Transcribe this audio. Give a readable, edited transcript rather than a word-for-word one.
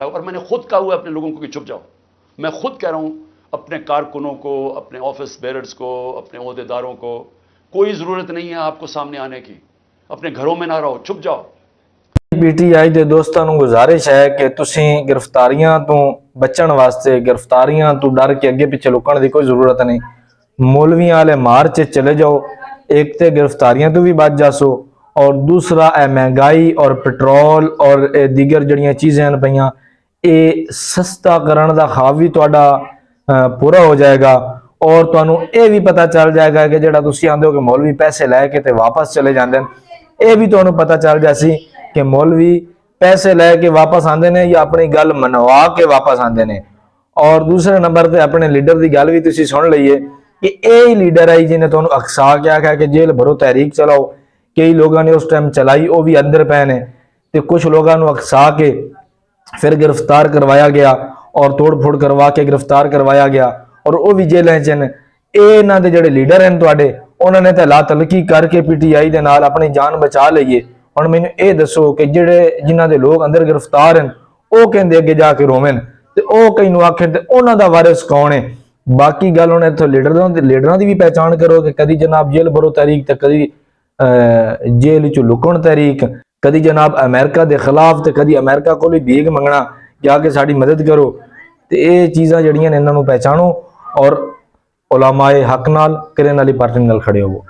और मैंने खुद कहा हुआ अपने लोगों को कि चुप जाओ। मैं खुद कह रहा हूं अपने कारकुनों को, अपने ऑफिस बेयरर्स को, अपने ओहदेदारों को, कोई ज़रूरत नहीं है आपको सामने आने की, अपने घरों में ना रहो, चुप जाओ। पीटीआई के दोस्तों ਨੂੰ ਗੁਜ਼ਾਰਿਸ਼ ਹੈ ਕਿ ਤੁਸੀਂ ਗ੍ਰਿਫਤਾਰੀਆਂ ਤੋਂ ਬਚਣ ਵਾਸਤੇ, ਗ੍ਰਿਫਤਾਰੀਆਂ ਤੋਂ ਡਰ ਕੇ ਅੱਗੇ ਪਿੱਛੇ ਲੁਕਣ ਦੀ ਕੋਈ ਜ਼ਰੂਰਤ ਨਹੀਂ। ਮੌਲਵੀਆਂ ਵਾਲੇ ਮਾਰਚ ਚਲੇ ਜਾਓ, एक तो गिरफ्तारियां तो भी बच जासो, और दूसरा महंगाई और पेट्रोल और दीगर जड़ियां चीज़ें हैं पईयां ये सस्ता करने का ख्वाब भी तुहाडा पूरा हो जाएगा। और तुहानू ये भी पता चल जाएगा कि जिहड़ा तुसीं आंदे हो कि मौलवी पैसे लैके ते वापस चले जाते हैं, ये भी तुहानू पता चल जासी कि मौलवी पैसे लैके वापस आते हैं या अपनी गल मनवा के वापस आते हैं। और दूसरे नंबर पर अपने लीडर की गल भी तुसीं सुन लईए कि यही लीडर है जिन्हें तुहानू अकसा के आख्या कि जेल भरो तहरीक चलाओ। कई लोगों ने उस टाइम चलाई, वो भी अंदर पे ने, तो कुछ लोगों को अकसा के फिर गिरफ्तार करवाया गया और तोड़ फोड़ करवा के गिरफ्तार करवाया गया, और वो भी जेलें च न। इन्हां दे जिहड़े लीडर हैं तुहाडे, उन्होंने तो ला तलकी करके पीटीआई दे नाल अपनी जान बचा लईए। हुण मैनूं ये दसो कि जिहड़े जिन्हां दे लोग अंदर गिरफ्तार हैं वो कहंदे अगे जाके रोवन, ते वो कई नूं आखे ते उन्हां दा वारिस कौन है? बाकी गल हुण इत्थों लीडरां दी भी पहचान करो कि कदी जनाब जेल भरो तहरीक, ते कदी जेल चो लुकण तहरीक, कदी जनाब अमेरिका के खिलाफ, तो कदी अमेरिका को भीख मंगना कि आके साड़ी मदद करो। तो ये चीज़ां जड़ियां ने इन्हां नूं पहचानो और उलमाए हक नाल, किरन वाली पार्टी नाल खड़े होवो।